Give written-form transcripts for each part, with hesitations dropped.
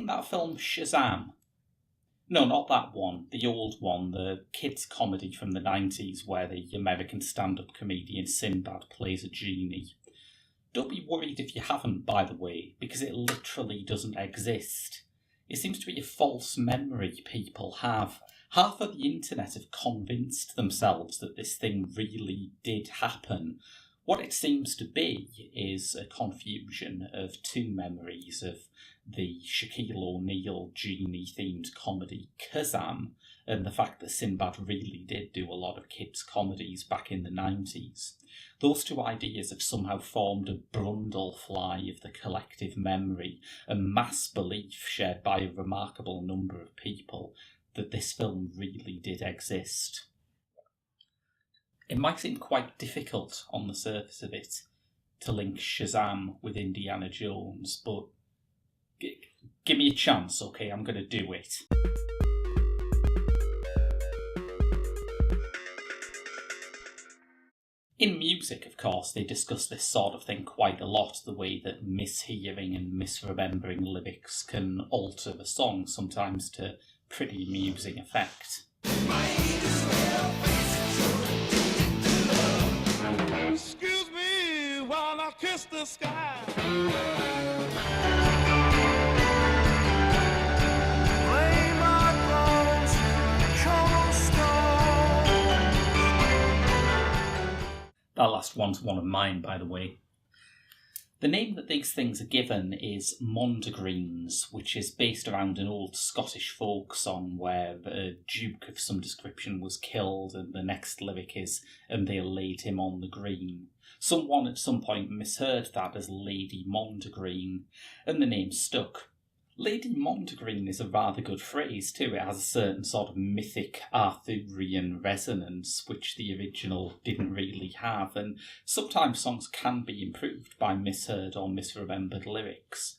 seen that film Shazam? No, not that one. The old one, the kids' comedy from the 90s where the American stand-up comedian Sinbad plays a genie. Don't be worried if you haven't, by the way, because it literally doesn't exist. It seems to be a false memory people have. Half of the internet have convinced themselves that this thing really did happen. What it seems to be is a confusion of two memories of the Shaquille O'Neal genie-themed comedy Kazam and the fact that Sinbad really did do a lot of kids' comedies back in the 90s. Those two ideas have somehow formed a brundlefly of the collective memory, a mass belief shared by a remarkable number of people that this film really did exist. It might seem quite difficult on the surface of it to link Shazam with Indiana Jones, but give me a chance, okay? I'm going to do it. In music, of course, they discuss this sort of thing quite a lot, the way that mishearing and misremembering lyrics can alter a song, sometimes to pretty amusing effect. Excuse me while I kiss the sky. Lay my bones That last one's one of mine, by the way. The name that these things are given is Mondegreens, which is based around an old Scottish folk song where a duke of some description was killed, and the next lyric is, "and they laid him on the green." Someone at some point misheard that as Lady Mondegreen, and the name stuck. Lady Mondegreen is a rather good phrase too. It has a certain sort of mythic Arthurian resonance, which the original didn't really have, and sometimes songs can be improved by misheard or misremembered lyrics.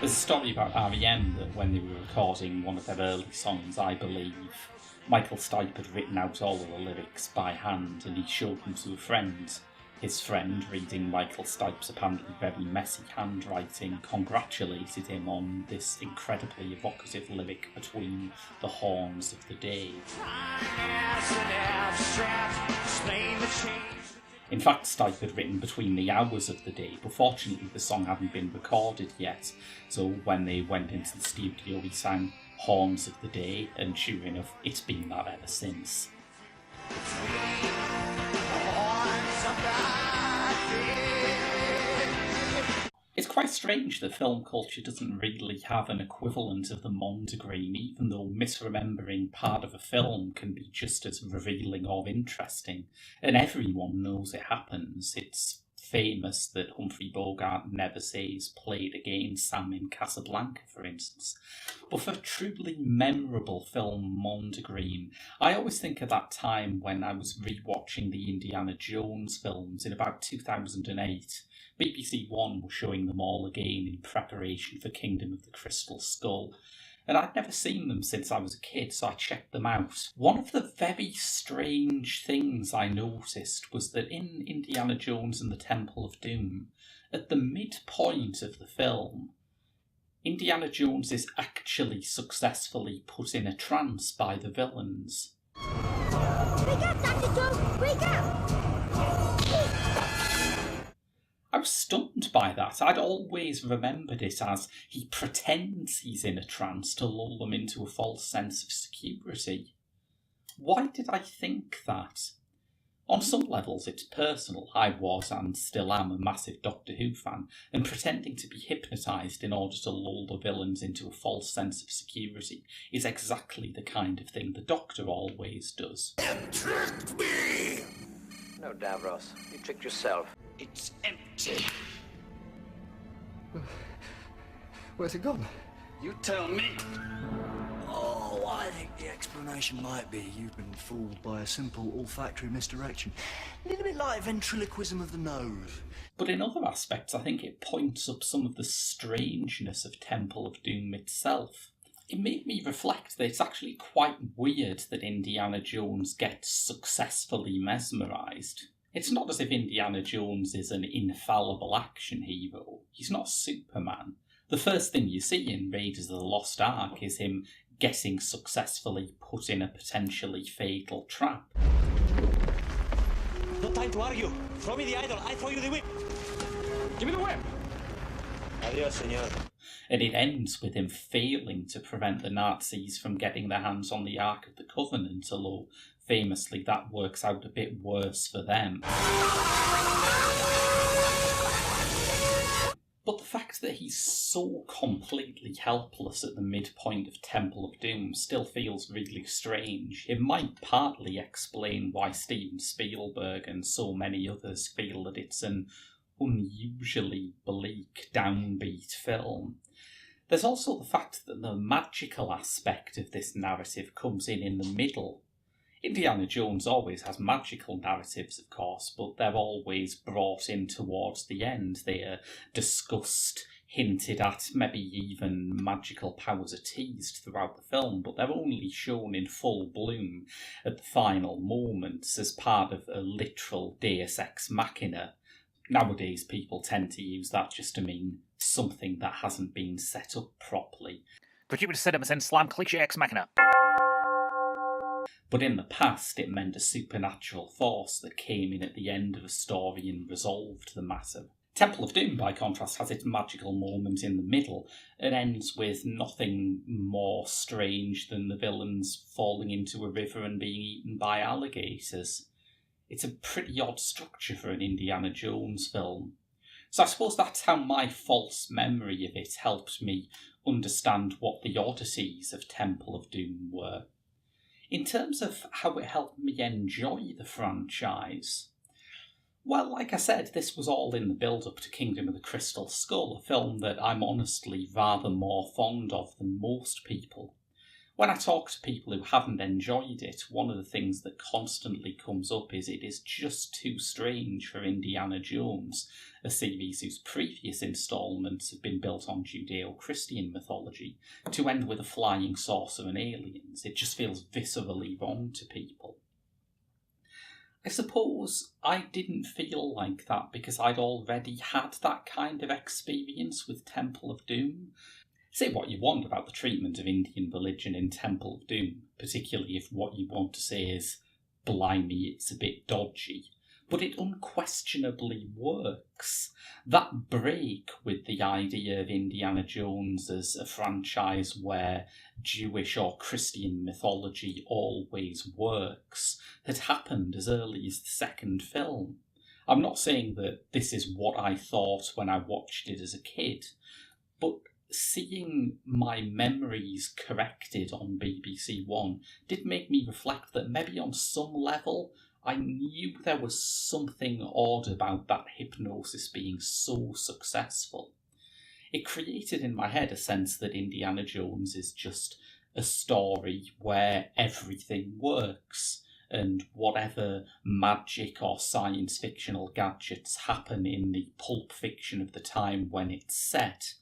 There's a story about R.E.M. that when they were recording one of their early songs, I Believe, Michael Stipe had written out all of the lyrics by hand and he showed them to a friend. His friend, reading Michael Stipe's apparently very messy handwriting, congratulated him on this incredibly evocative lyric between the horns of the day. In fact, Stipe had written between the hours of the day, but fortunately the song hadn't been recorded yet, so when they went into the studio he sang Horns of the Day, and sure enough, it's been that ever since. It's quite strange that film culture doesn't really have an equivalent of the Mondegreen, even though misremembering part of a film can be just as revealing or interesting, and everyone knows it happens. It's famous that Humphrey Bogart never says played again Sam in Casablanca, for instance. But for a truly memorable film, Mondegreen, I always think of that time when I was rewatching the Indiana Jones films in about 2008. BBC One was showing them all again in preparation for Kingdom of the Crystal Skull, and I'd never seen them since I was a kid, so I checked them out. One of the very strange things I noticed was that in Indiana Jones and the Temple of Doom, at the midpoint of the film, Indiana Jones is actually successfully put in a trance by the villains. Wake up, Dr. Jones! Wake up! I was stunned by that. I'd always remembered it as he pretends he's in a trance to lull them into a false sense of security. Why did I think that? On some levels it's personal. I was and still am a massive Doctor Who fan, and pretending to be hypnotised in order to lull the villains into a false sense of security is exactly the kind of thing the Doctor always does. You tricked me! No, Davros. You tricked yourself. It's empty. Where's it gone? You tell me. Oh, I think the explanation might be you've been fooled by a simple olfactory misdirection. A little bit like ventriloquism of the nose. But in other aspects, I think it points up some of the strangeness of Temple of Doom itself. it made me reflect that it's actually quite weird that Indiana Jones gets successfully mesmerised. It's not as if Indiana Jones is an infallible action hero. He's not Superman. The first thing you see in Raiders of the Lost Ark is him getting successfully put in a potentially fatal trap. No time to argue. Throw me the idol, I throw you the whip. Give me the whip. Adios, senor. And it ends with him failing to prevent the Nazis from getting their hands on the Ark of the Covenant, although famously that works out a bit worse for them. But the fact that he's so completely helpless at the midpoint of Temple of Doom still feels really strange. It might partly explain why Steven Spielberg and so many others feel that it's an unusually bleak, downbeat film. There's also the fact that the magical aspect of this narrative comes in the middle. Indiana Jones always has magical narratives, of course, but they're always brought in towards the end. They are discussed, hinted at, maybe even magical powers are teased throughout the film, but they're only shown in full bloom at the final moments as part of a literal deus ex machina. Nowadays, people tend to use that just to mean something that hasn't been set up properly. But you would set him as slam cliche ex machina. But in the past, it meant a supernatural force that came in at the end of a story and resolved the matter. Temple of Doom, by contrast, has its magical moment in the middle and ends with nothing more strange than the villains falling into a river and being eaten by alligators. It's a pretty odd structure for an Indiana Jones film. So I suppose that's how my false memory of it helped me understand what the oddities of Temple of Doom were. In terms of how it helped me enjoy the franchise, well, like I said, this was all in the build-up to Kingdom of the Crystal Skull, a film that I'm honestly rather more fond of than most people. When I talk to people who haven't enjoyed it, one of the things that constantly comes up is it is just too strange for Indiana Jones, a series whose previous instalments have been built on Judeo-Christian mythology, to end with a flying saucer and aliens. It just feels viscerally wrong to people. I suppose I didn't feel like that because I'd already had that kind of experience with Temple of Doom. Say what you want about the treatment of Indian religion in Temple of Doom, particularly if what you want to say is, blimey, it's a bit dodgy. But it unquestionably works. That break with the idea of Indiana Jones as a franchise where Jewish or Christian mythology always works had happened as early as the second film. I'm not saying that this is what I thought when I watched it as a kid, but seeing my memories corrected on BBC One did make me reflect that maybe on some level I knew there was something odd about that hypnosis being so successful. It created in my head a sense that Indiana Jones is just a story where everything works, and whatever magic or science fictional gadgets happen in the pulp fiction of the time when it's set,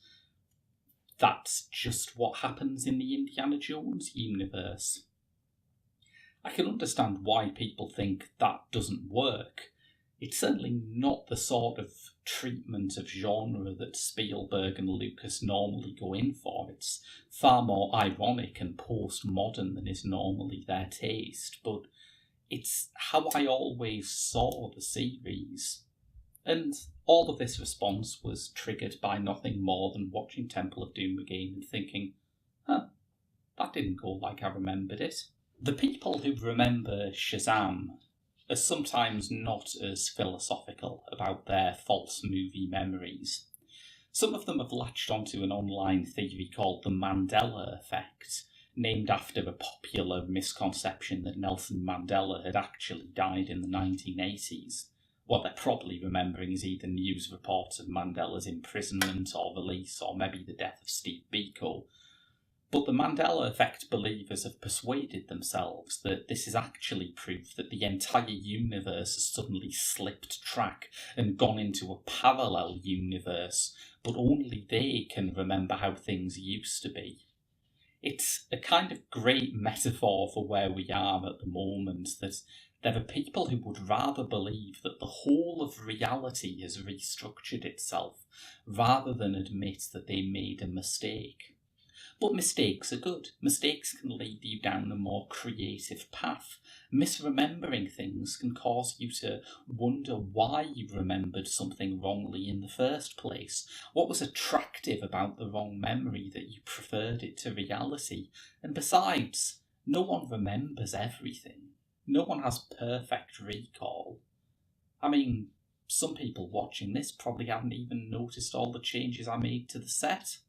that's just what happens in the Indiana Jones universe. I can understand why people think that doesn't work. It's certainly not the sort of treatment of genre that Spielberg and Lucas normally go in for. It's far more ironic and postmodern than is normally their taste, but it's how I always saw the series. And all of this response was triggered by nothing more than watching Temple of Doom again and thinking, that didn't go like I remembered it. The people who remember Shazam are sometimes not as philosophical about their false movie memories. Some of them have latched onto an online theory called the Mandela effect, named after a popular misconception that Nelson Mandela had actually died in the 1980s. What they're probably remembering is either news reports of Mandela's imprisonment or release, or maybe the death of Steve Biko. But the Mandela effect believers have persuaded themselves that this is actually proof that the entire universe has suddenly slipped track and gone into a parallel universe, but only they can remember how things used to be. It's a kind of great metaphor for where we are at the moment, that there are people who would rather believe that the whole of reality has restructured itself rather than admit that they made a mistake. But mistakes are good. Mistakes can lead you down a more creative path. Misremembering things can cause you to wonder why you remembered something wrongly in the first place. What was attractive about the wrong memory that you preferred it to reality? And besides, no one remembers everything. No one has perfect recall. I mean, some people watching this probably haven't even noticed all the changes I made to the set.